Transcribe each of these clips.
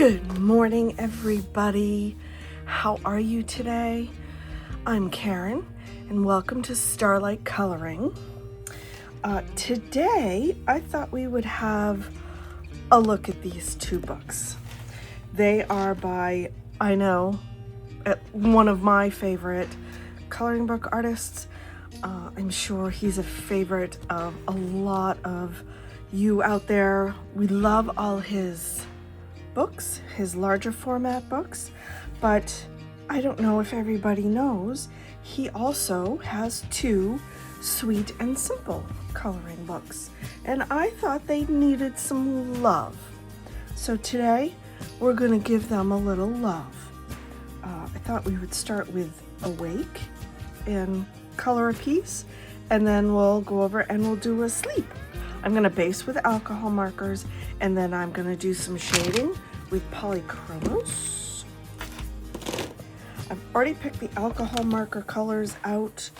Good morning, everybody. How are you today? I'm Karen, and welcome to Starlight Coloring. Today, I thought we would have a look at these two books. They are by, I know, one of my favorite coloring book artists. I'm sure he's a favorite of a lot of you out there. We love all his books, his larger format books, but I don't know if everybody knows, he also has two sweet and simple coloring books, and I thought they needed some love. So today, we're gonna give them a little love. I thought we would start with Awake and color a piece, and then we'll go over and we'll do Asleep. I'm gonna base with alcohol markers, and then I'm gonna do some shading with polychromos. I've already picked the alcohol marker colors out.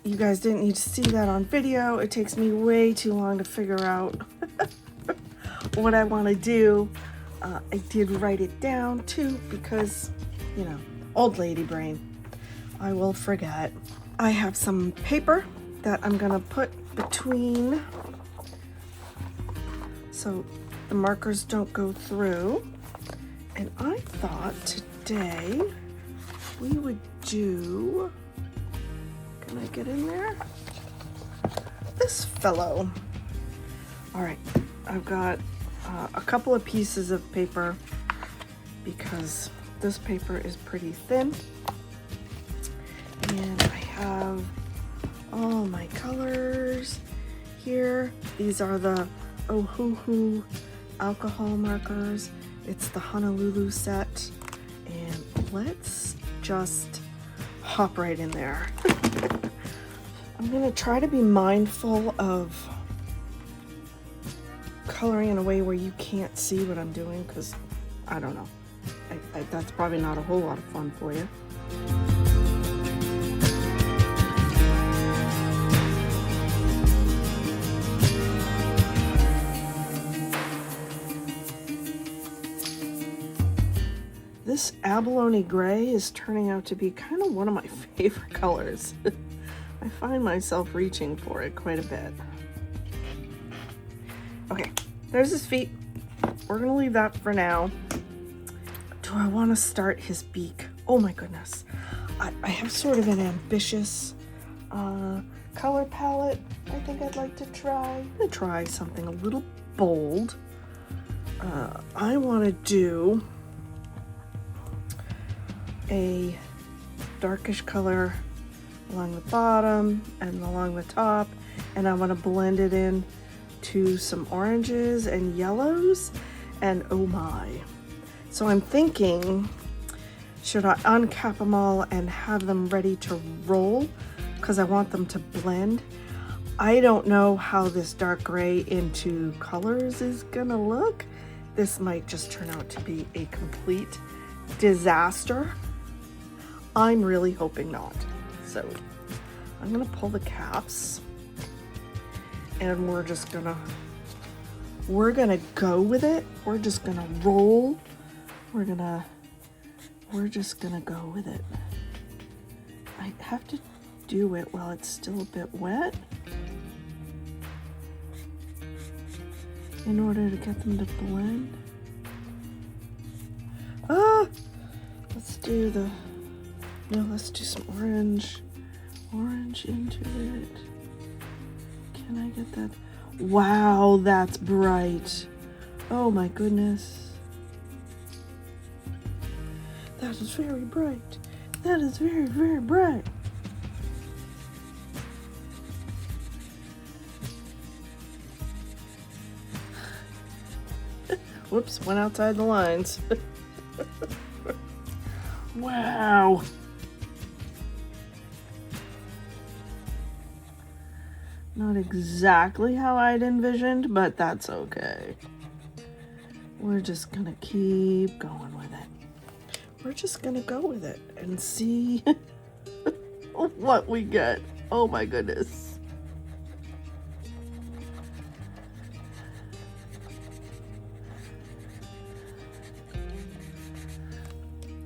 You guys didn't need to see that on video. It takes me way too long to figure out what I wanna do. I did write it down too because, you know, old lady brain. I will forget. I have some paper that I'm gonna put between so the markers don't go through. And I thought today we would do, can I get in there? This fellow. All right, I've got a couple of pieces of paper because this paper is pretty thin. And I have all my colors here. These are the Ohuhu alcohol markers. It's the Honolulu set. And let's just hop right in there. I'm gonna try to be mindful of coloring in a way where you can't see what I'm doing, because I don't know. That's probably not a whole lot of fun for you. This abalone gray is turning out to be kind of one of my favorite colors. I find myself reaching for it quite a bit. Okay, there's his feet. We're gonna leave that for now. Do I want to start his beak? Oh my goodness. I have sort of an ambitious color palette I think I'd like to try. I'm gonna try something a little bold. I want to do a darkish color along the bottom and along the top, and I want to blend it in to some oranges and yellows, and oh my. So I'm thinking, should I uncap them all and have them ready to roll, because I want them to blend. I don't know how this dark gray into colors is gonna look. This might just turn out to be a complete disaster. I'm really hoping not. So I'm gonna pull the caps, and we're just gonna go with it. We're just gonna roll. We're just gonna go with it. I have to do it while it's still a bit wet in order to get them to blend. Let's do some orange into it. Can I get that? Wow, that's bright. Oh my goodness. That is very bright. That is very, very bright. Whoops, went outside the lines. Wow. Not exactly how I'd envisioned, but that's okay. We're just gonna keep going with it. We're just gonna go with it and see what we get. Oh my goodness.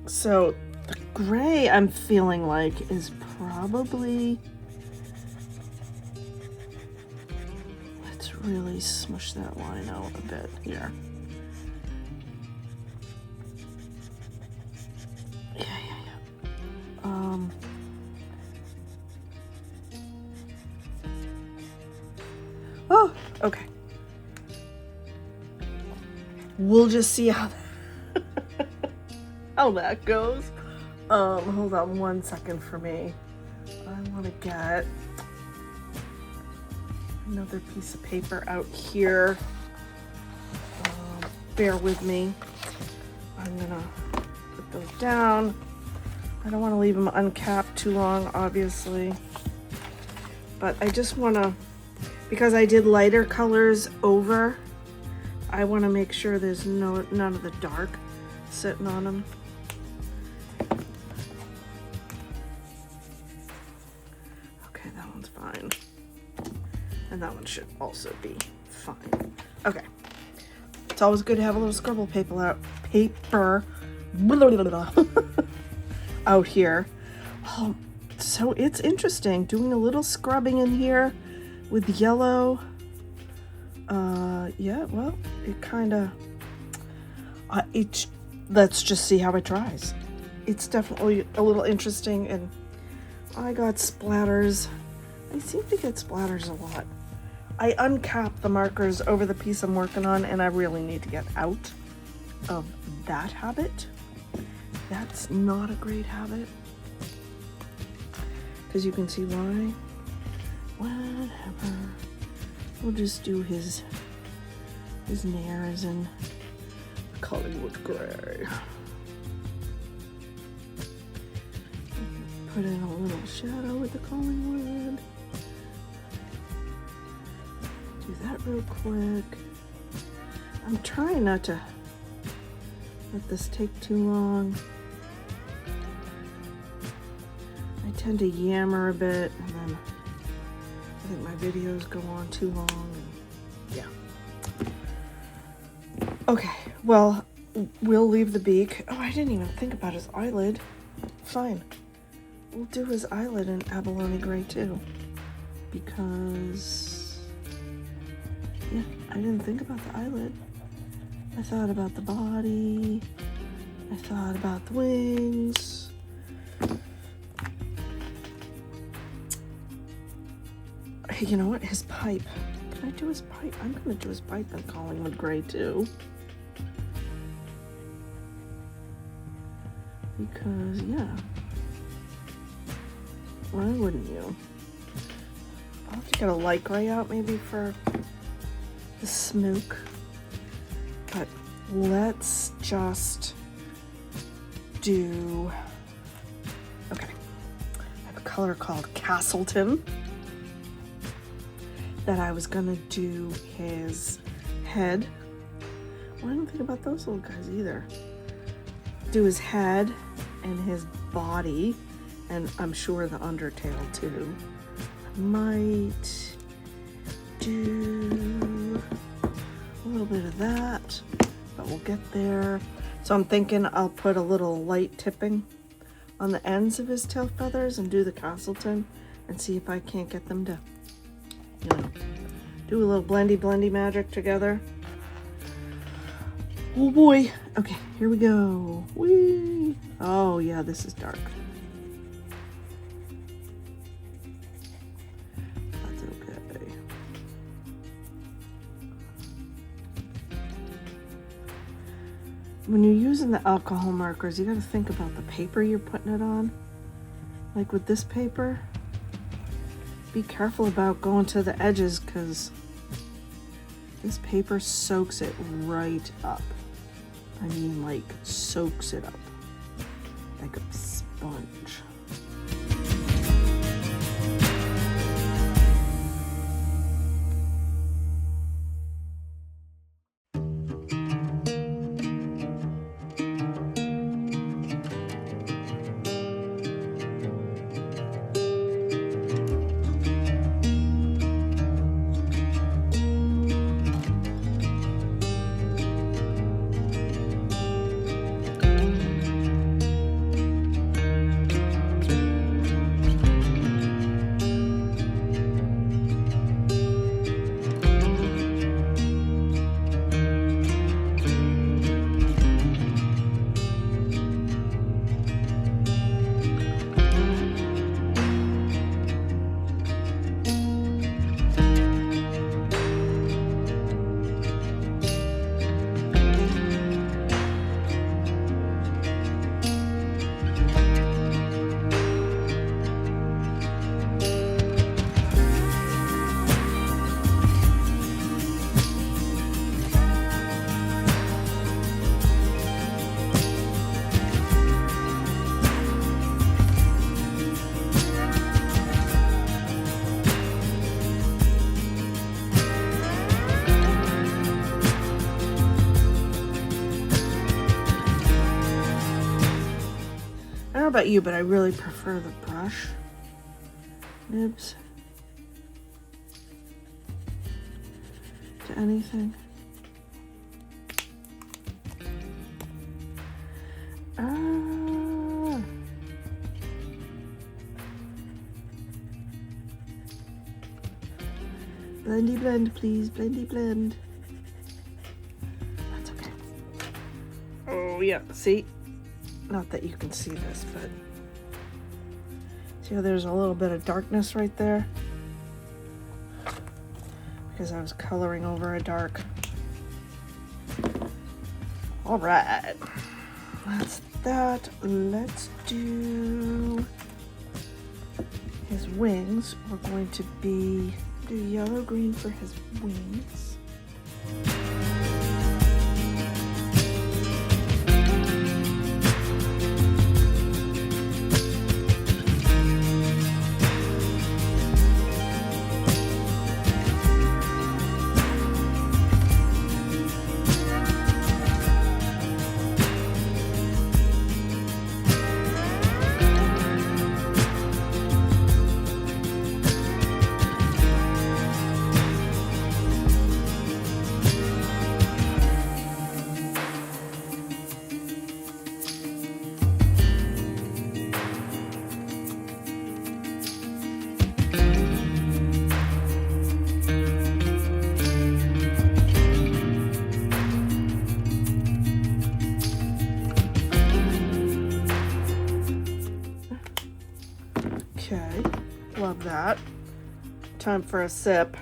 So the gray I'm feeling like is probably, let's really smush that line out a bit here. Yeah. Oh, okay. We'll just see how that goes. Hold on 1 second for me. I want to get another piece of paper out here. Bear with me. I'm gonna put those down. I don't want to leave them uncapped too long, obviously. But I just want to, because I did lighter colors over, I want to make sure there's none of the dark sitting on them. Okay, that one's fine. And that one should also be fine. Okay. It's always good to have a little scribble paper out out here. Oh, so it's interesting doing a little scrubbing in here with yellow. Yeah, well, it kind of, let's just see how it dries. It's definitely a little interesting, and I got splatters. I seem to get splatters a lot. I uncap the markers over the piece I'm working on, and I really need to get out of that habit. That's not a great habit, because you can see why. Whatever. We'll just do his nares in Collingwood gray. Put in a little shadow with the Collingwood. Do that real quick. I'm trying not to let this take too long. I tend to yammer a bit, and then I think my videos go on too long. And yeah. Okay, well, we'll leave the beak. Oh, I didn't even think about his eyelid. Fine. We'll do his eyelid in abalone gray too. Because, yeah, I didn't think about the eyelid. I thought about the body. I thought about the wings. Hey, you know what? His pipe. Can I do his pipe? I'm gonna do his pipe in Collingwood gray too. Because, yeah. Why wouldn't you? I'll have to get a light gray out maybe for the smoke. But let's just do, okay. I have a color called Castleton that I was gonna do his head. Well, I don't think about those little guys either. Do his head and his body, and I'm sure the undertail too. I might do a little bit of that, but we'll get there. So I'm thinking I'll put a little light tipping on the ends of his tail feathers and do the Castleton and see if I can't get them to, you know, do a little blendy magic together. Oh boy. Okay, here we go. Whee! Oh yeah, this is dark. That's okay. When you're using the alcohol markers, you got to think about the paper you're putting it on. Like with this paper, be careful about going to the edges, because this paper soaks it right up. I mean, like, soaks it up like a sponge. know about you, but I really prefer the brush nibs to anything. Blendy blend, please. Blendy blend. That's okay. Oh, yeah. See? Not that you can see this, but see how there's a little bit of darkness right there? Because I was coloring over a dark. All right. That's that. Let's do his wings. We're going to do yellow green for his wings. Okay, love that. Time for a sip.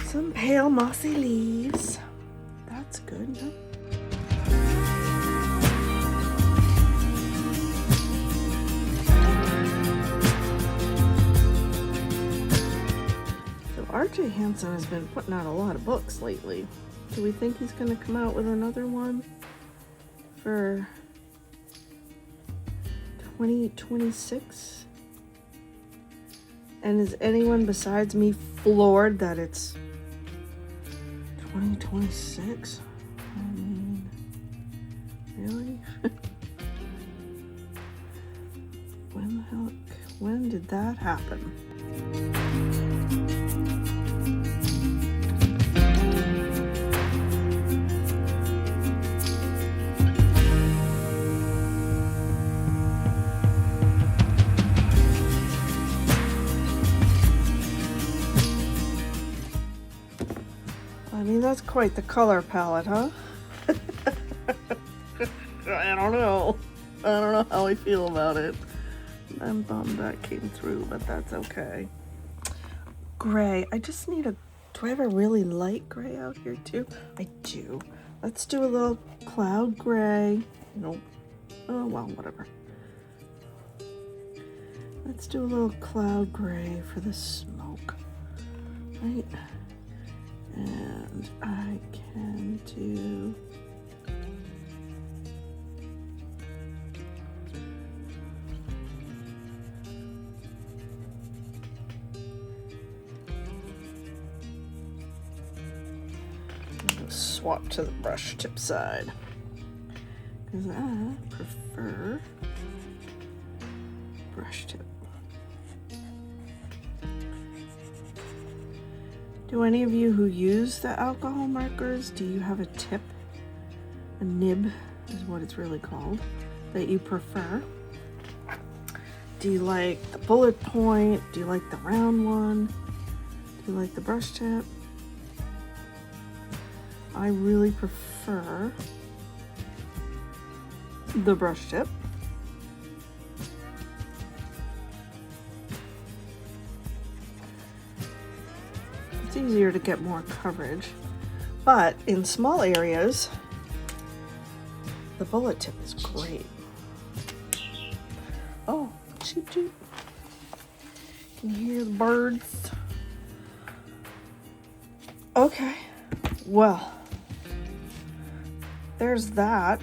Some pale mossy leaves. That's good, huh? So RJ Hampson has been putting out a lot of books lately. Do we think he's going to come out with another one for 2026? And is anyone besides me floored that it's 2026? I mean, really? When did that happen? I mean, that's quite the color palette, huh? I don't know. I don't know how I feel about it. I'm bummed that came through, but that's okay. Gray. I just need do I have a really light gray out here too? I do. Let's do a little cloud gray. Nope. Oh, well, whatever. Let's do a little cloud gray for the smoke. Right? And I can do swap to the brush tip side because I prefer brush tip. Do any of you who use the alcohol markers, do you have a tip? A nib is what it's really called, that you prefer? Do you like the bullet point? Do you like the round one? Do you like the brush tip? I really prefer the brush tip. It's easier to get more coverage, but in small areas, The bullet tip is great. Oh, cheep cheep. Can you hear the birds? Okay, well, there's that.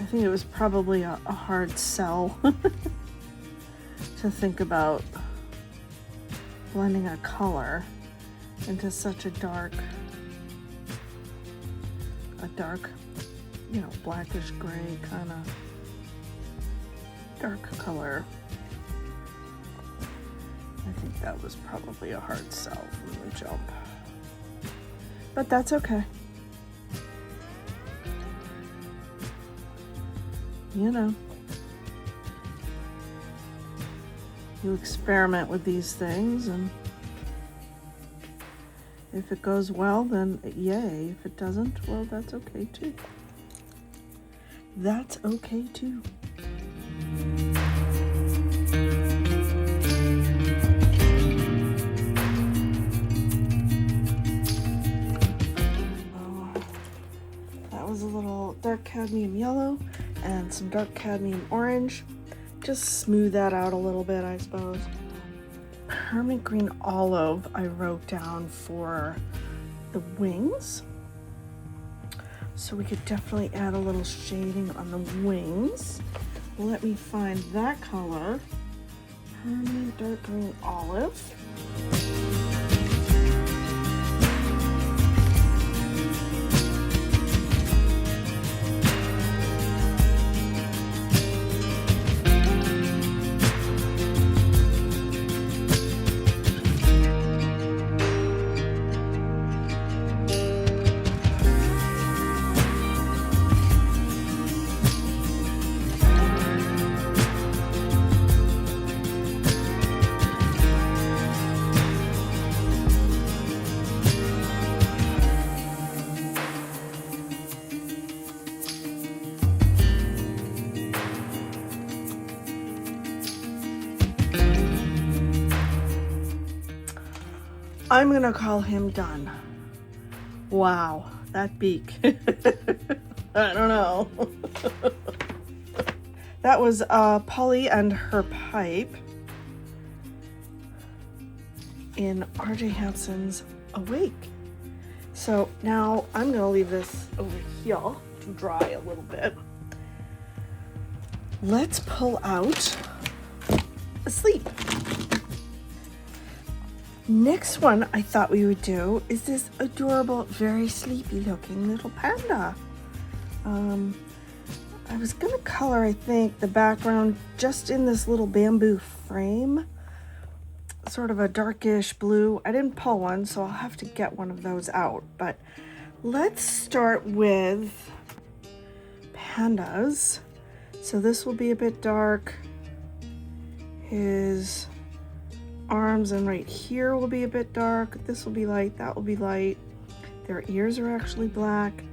I think it was probably a hard sell to think about blending a color into such a dark, you know, blackish gray kind of dark color. I think that was probably a hard sell from the jump, but that's okay. You know, you experiment with these things, and if it goes well, then yay. If it doesn't, well, that's okay too. That's okay too. That was a little dark cadmium yellow and some dark cadmium orange. Just smooth that out a little bit, I suppose. Permanent green olive I wrote down for the wings, so we could definitely add a little shading on the wings. Let me find that color. Permanent dark green olive. I'm gonna call him done. Wow, that beak. I don't know. That was Polly and her pipe in RJ Hampson's Awake. So now I'm gonna leave this over here to dry a little bit. Let's pull out Asleep. Next one I thought we would do is this adorable, very sleepy looking little panda. I was gonna color, I think, the background just in this little bamboo frame, sort of a darkish blue. I didn't pull one, so I'll have to get one of those out. But let's start with Panda's. So this will be a bit dark. His arms and right here will be a bit dark. This will be light, that will be light. Their ears are actually black,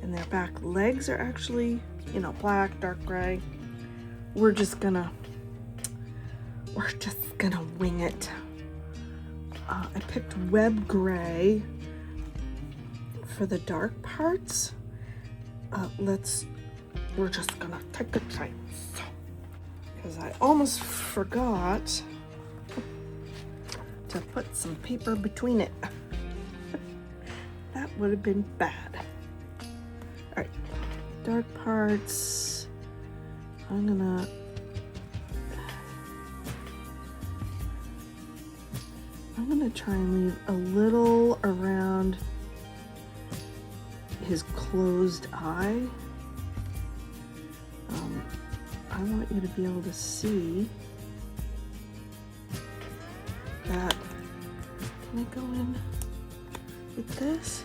and their back legs are actually, you know, black, dark gray. We're just gonna wing it. I picked web gray for the dark parts. We're just gonna take a chance, because I almost forgot to put some paper between it. That would have been bad. All right, dark parts. I'm gonna try and leave a little around his closed eye. I want you to be able to see that. Can I go in with this?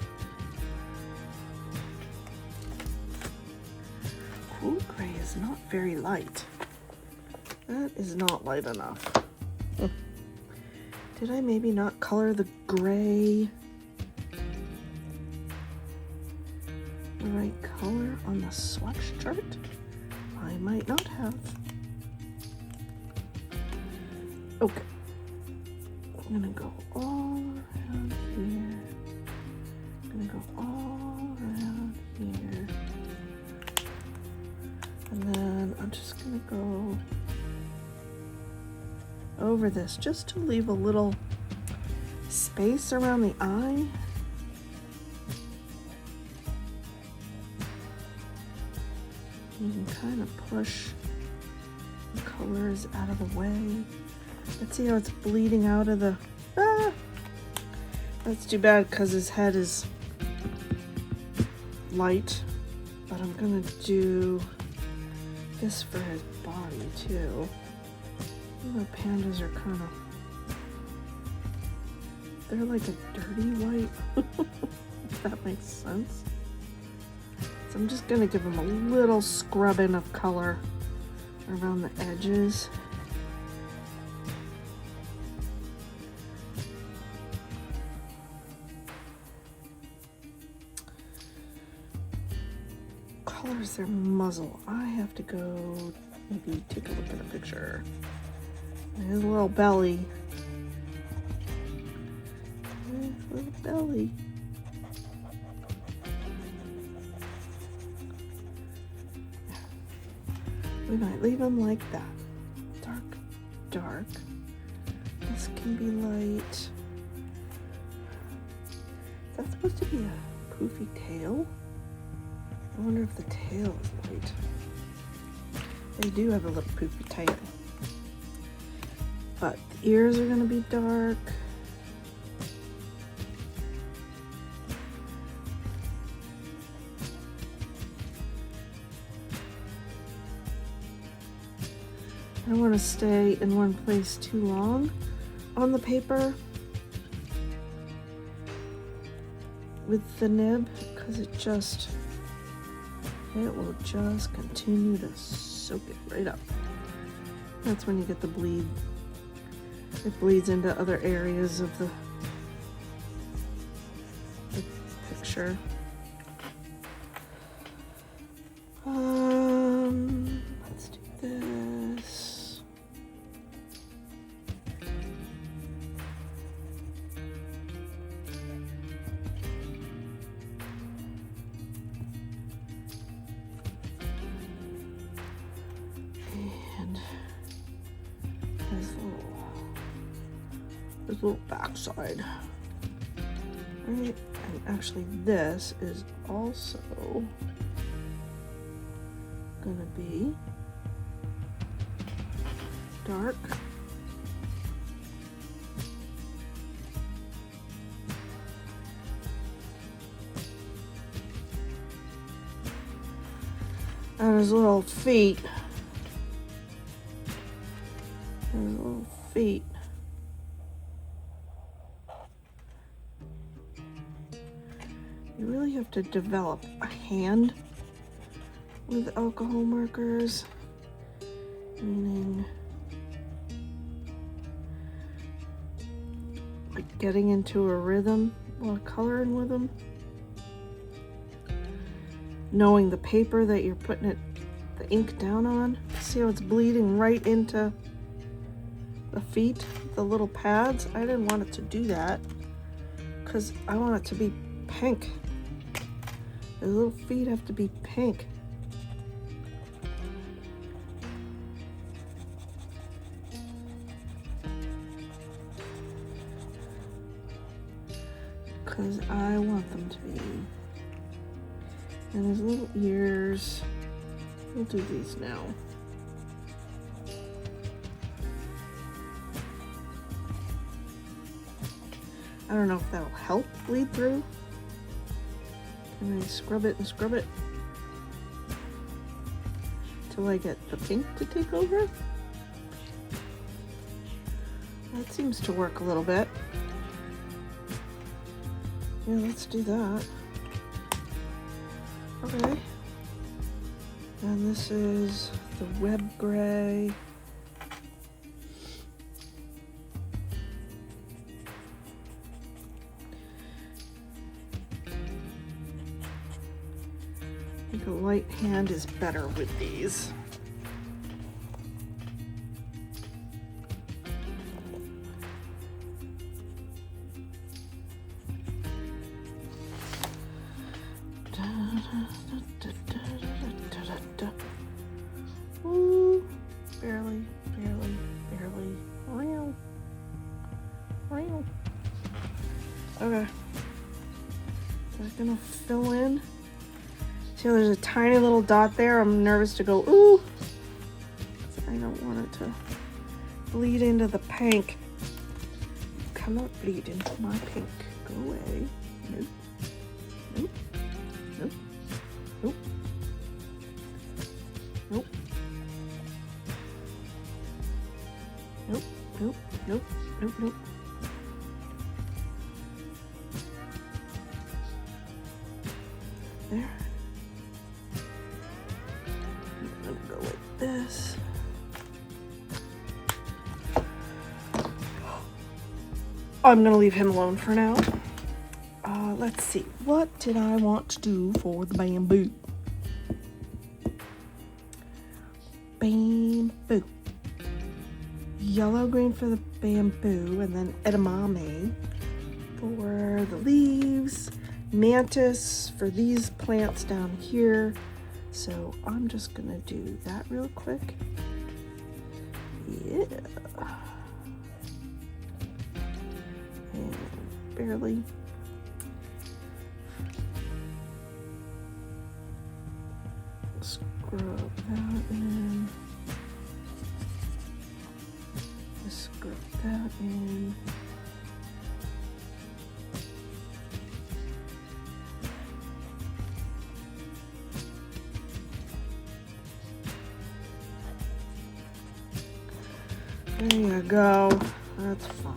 gray is not very light. That is not light enough. Did I maybe not color the gray the right color on the swatch chart? I might not have. Okay. I'm gonna go all around here. I'm gonna go all around here. And then I'm just gonna go over this just to leave a little space around the eye. You can kind of push the colors out of the way. Let's see how it's bleeding out of the... Ah! That's too bad because his head is light. But I'm gonna do this for his body too. You know, pandas are kind of... They're like a dirty white. If that makes sense. So I'm just gonna give him a little scrubbing of color around the edges. Colors their muzzle. I have to go maybe take a look at a picture. His little belly. His little belly. We might leave him like that. Dark, dark. This can be light. Is that supposed to be a poofy tail? I wonder if the tail is light. They do have a little poofy tail. But the ears are going to be dark. I don't want to stay in one place too long on the paper with the nib because it will just continue to soak it right up. That's when you get the bleed. It bleeds into other areas of the picture. Let's do this. And his little backside. Right, and actually this is also gonna be dark. And his little feet. His little feet. You really have to develop a hand with alcohol markers, meaning like getting into a rhythm while coloring with them. Knowing the paper that you're putting the ink down on. See how it's bleeding right into the feet, the little pads? I didn't want it to do that because I want it to be pink. The little feet have to be pink. Because I want them to be. And his little ears. We'll do these now. I don't know if that'll help bleed through. Can I scrub it and scrub it till I get the pink to take over? That seems to work a little bit. Yeah, let's do that. Okay. And this is the web gray. I think a light hand is better with these. Ooh, barely. Okay. Is that gonna fill in? See how there's a tiny little dot there? I'm nervous to go, ooh. I don't want it to bleed into the pink. Cannot bleed into my pink. Go away. Nope. Nope. Nope. Nope. Nope. Nope. Nope. Nope. Nope. Nope. There. I'm gonna go like this. I'm gonna leave him alone for now. Let's see. What did I want to do for the bamboo? Bamboo. Yellow green for the bamboo, and then edamame for the leaves. Mantis for these plants down here. So I'm just gonna do that real quick. Yeah. And barely. Scrub that in. Scrub that in. There you go. That's fine.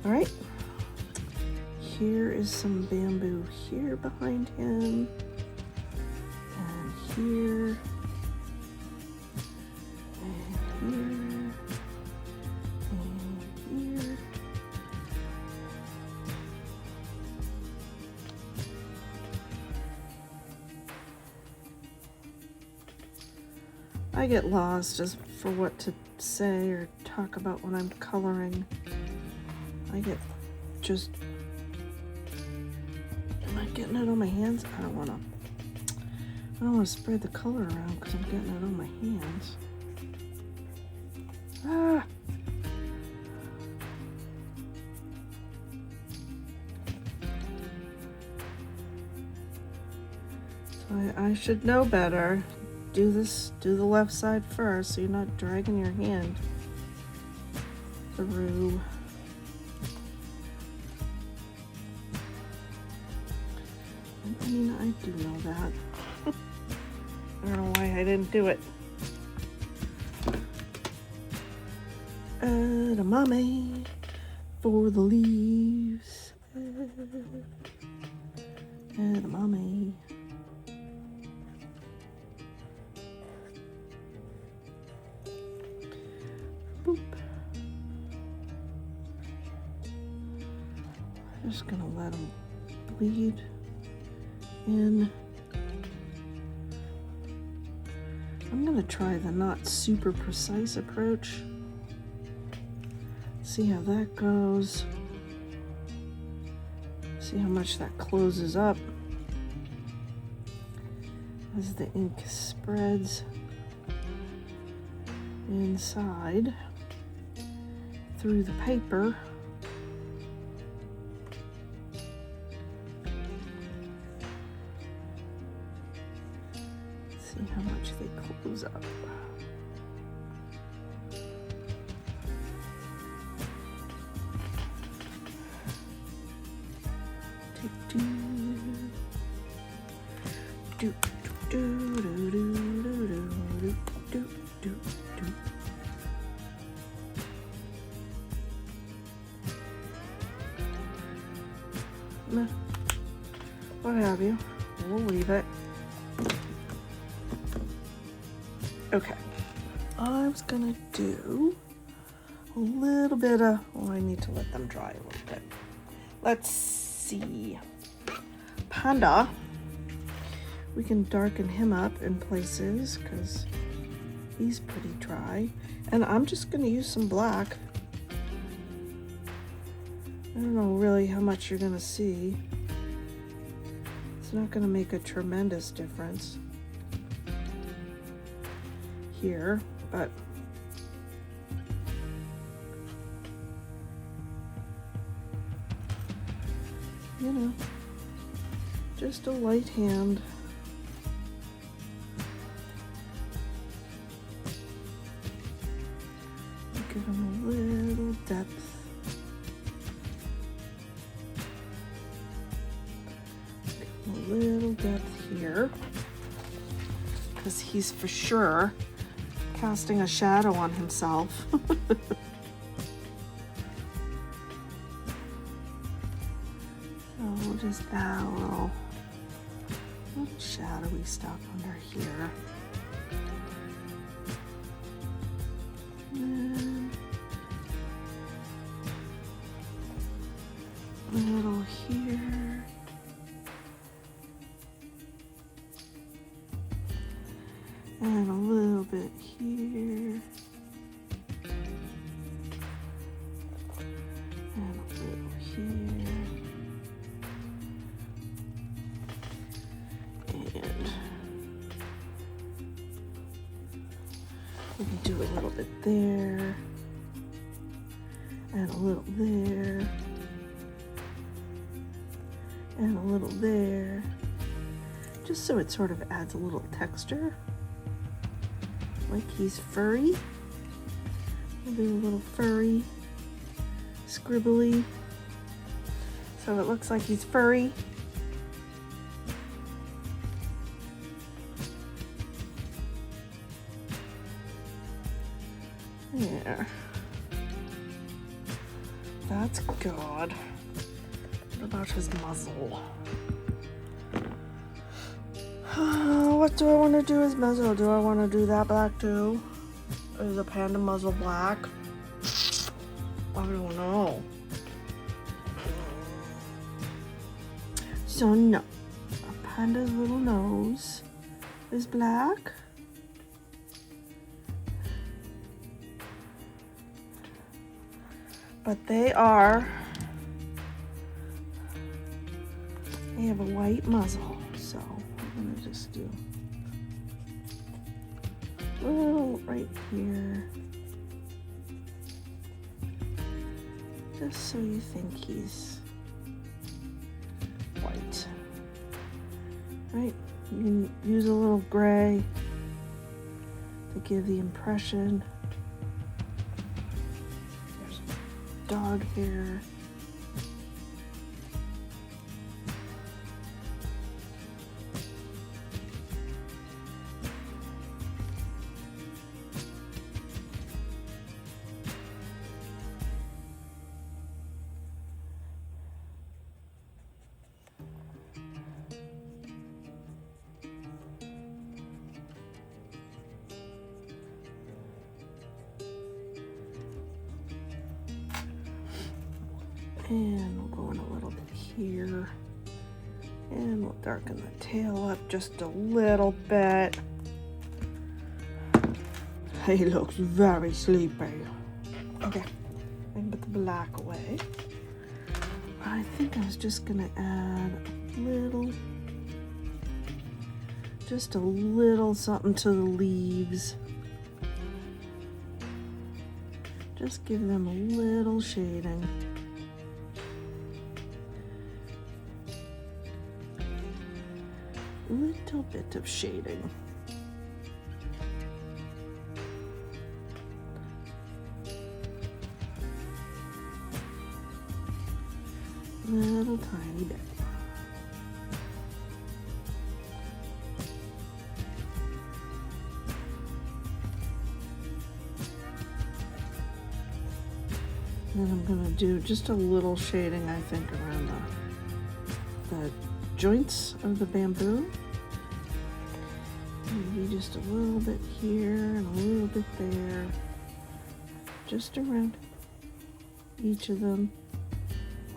All right. Here is some bamboo here behind him. And here. And here. And here. I get lost as for what to say or talk about when I'm coloring. I get just, am I getting it on my hands? I don't want to spread the color around because I'm getting it on my hands. Ah. So I should know better. Do the left side first so you're not dragging your hand through. I mean, I do know that. I don't know why I didn't do it. Edamame for the leaves. Edamame. Boop. Just gonna let them bleed in. I'm gonna try the not super precise approach. See how that goes. See how much that closes up as the ink spreads inside through the paper. See how much they close up. What have you? We'll leave it. Okay, I was gonna do a little bit of, well, I need to let them dry a little bit. Let's see. Panda, we can darken him up in places because he's pretty dry. And I'm just gonna use some black. I don't know really how much you're gonna see. It's not gonna make a tremendous difference here, but you know, just a light hand. Give him a little depth. Give him a little depth here, because he's for sure casting a shadow on himself. We'll just add a little shadowy stuff under here. And a little here. And a little bit here. And a little here. We can do a little bit there, and a little there, and a little there, just so it sort of adds a little texture, like he's furry. We'll do a little furry, scribbly, so it looks like he's furry. There. That's good. What about his muzzle? What do I want to do his muzzle? Do I want to do that black too? Is the panda muzzle black? I don't know. So no. A panda's little nose is black. But they have a white muzzle, so I'm gonna just do a little right here, just so you think he's white, right? You can use a little gray to give the impression. Dog hair. And we'll go in a little bit here. And we'll darken the tail up just a little bit. He looks very sleepy. Okay, I can put the black away. I think I was just gonna add just a little something to the leaves. Just give them a little shading. Little bit of shading. Little tiny bit. Then I'm gonna do just a little shading, I think, around the joints of the bamboo. Maybe just a little bit here and a little bit there. Just around each of them.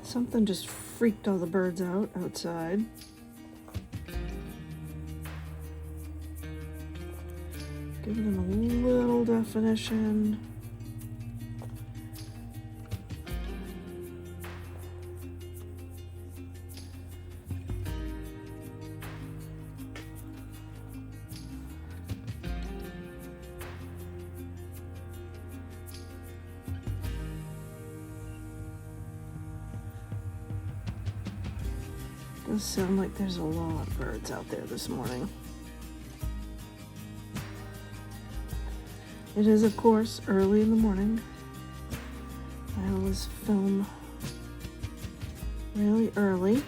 Something just freaked all the birds out outside. Give them a little definition. Does sound like there's a lot of birds out there this morning. It is, of course, early in the morning. I always film really early.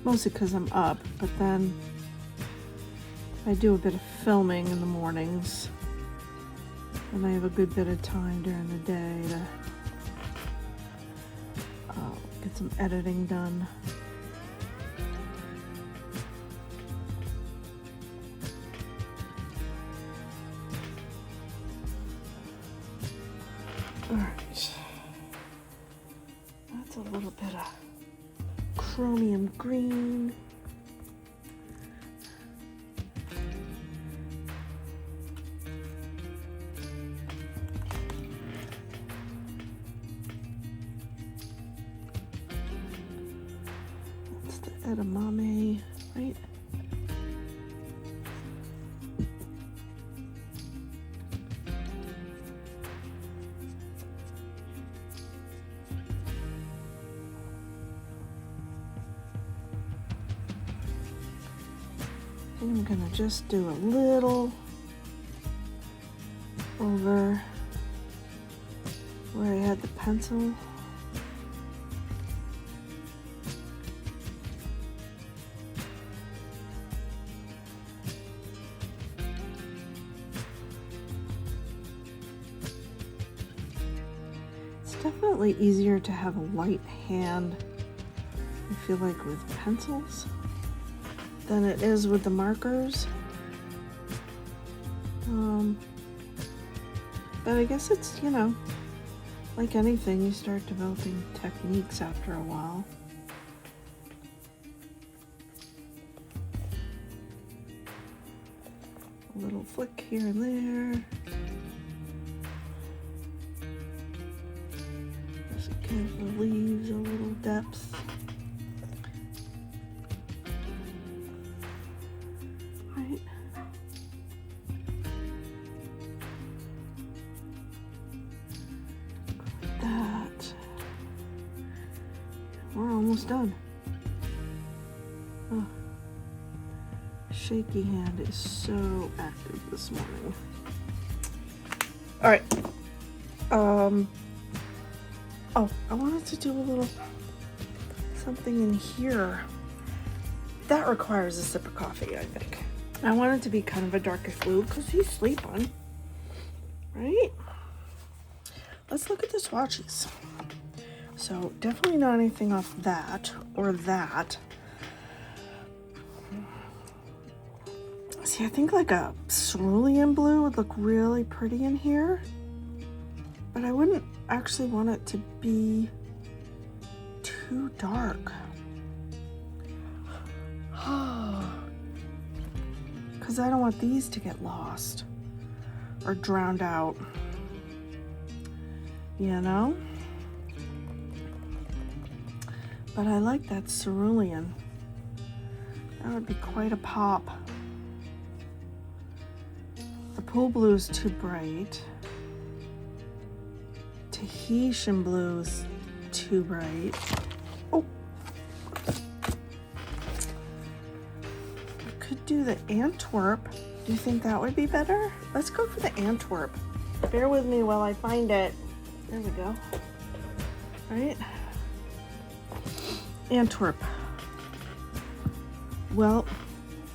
Mostly because I'm up, but then I do a bit of filming in the mornings. And I have a good bit of time during the day to get some editing done. Alright. That's a little bit of chromium green. Edamame, right? I'm gonna just do a little over where I had the pencil. Definitely easier to have a light hand, I feel like, with pencils than it is with the markers. But I guess it's, you know, like anything, you start developing techniques after a while. A little flick here and there. Give the leaves a little depth. Right. Like that. We're almost done. Oh. Shaky hand is so active this morning. All right. Oh, I wanted to do a little something in here. That requires a sip of coffee, I think. I want it to be kind of a darkish blue because he's sleeping, right? Let's look at the swatches. So definitely not anything off that or that. See, I think like a cerulean blue would look really pretty in here, but I wouldn't actually want it to be too dark. Because I don't want these to get lost or drowned out, you know? But I like that cerulean. That would be quite a pop. The pool blue is too bright. Tahitian blue is too bright. Oh, I could do the Antwerp. Do you think that would be better? Let's go for the Antwerp. Bear with me while I find it. There we go. All right. Antwerp. Well,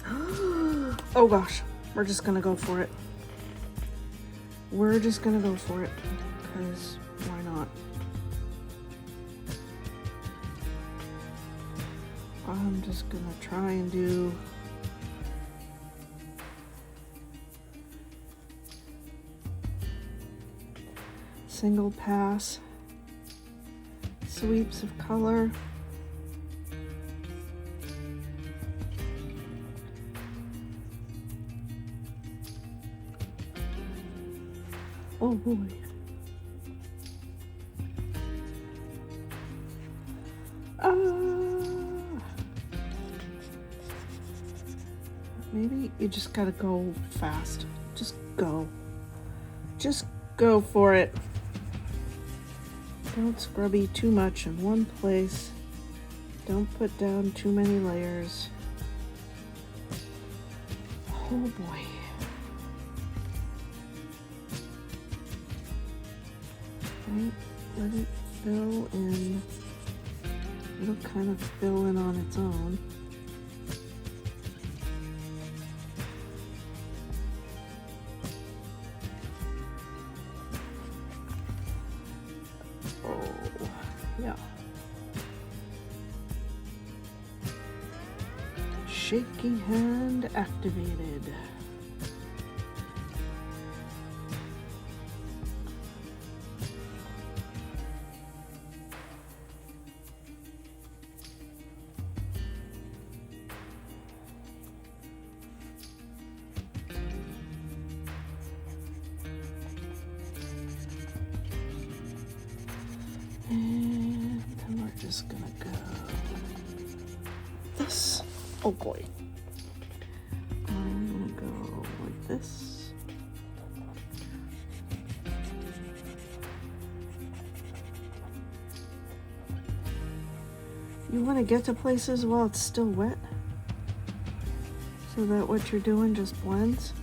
oh gosh, we're just gonna go for it. We're just gonna go for it, because why not? I'm just gonna try and do single pass sweeps of color. Oh boy. Maybe you just gotta go fast. Just go. Just go for it. Don't scrubby too much in one place. Don't put down too many layers. Oh boy. Right, let it fill in. It'll kind of fill in on its own. Oh, yeah. Shaky hand activated. And then we're just gonna go this. Oh boy. I'm gonna go like this. You want to get to places while it's still wet, so that what you're doing just blends.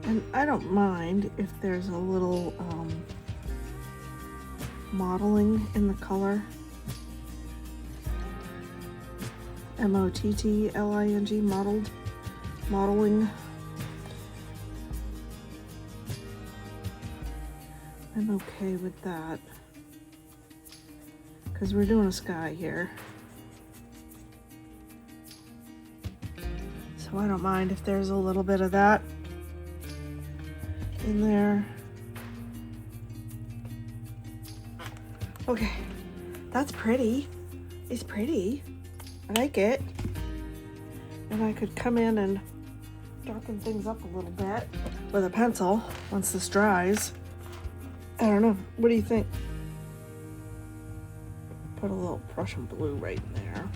And I don't mind if there's a little mottling in the color. M-O-T-T-L-I-N-G, mottling. I'm okay with that, because we're doing a sky here. So I don't mind if there's a little bit of that in there. Okay, that's pretty. It's pretty. I like it. And I could come in and darken things up a little bit with a pencil once this dries. I don't know. What do you think? Put a little Prussian blue right in there.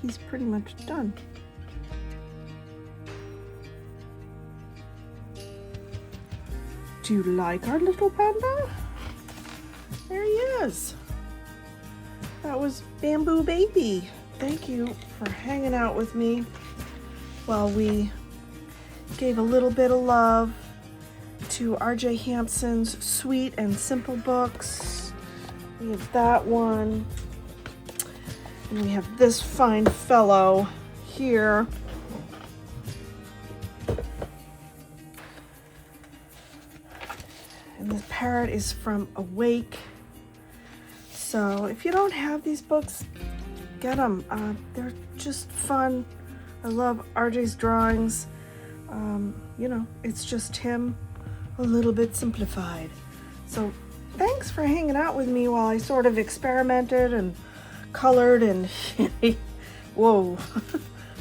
He's pretty much done. Do you like our little panda? There he is. That was Bamboo Baby. Thank you for hanging out with me while we gave a little bit of love to RJ Hampson's Sweet and Simple books. We have that one. And we have this fine fellow here. And this parrot is from Awake. So if you don't have these books, get them. They're just fun. I love RJ's drawings. You know, it's just him a little bit simplified. So thanks for hanging out with me while I sort of experimented and colored and whoa.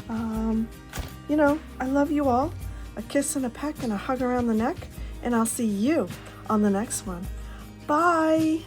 You know, I love you all. A kiss and a peck and a hug around the neck, and I'll see you on the next one. Bye.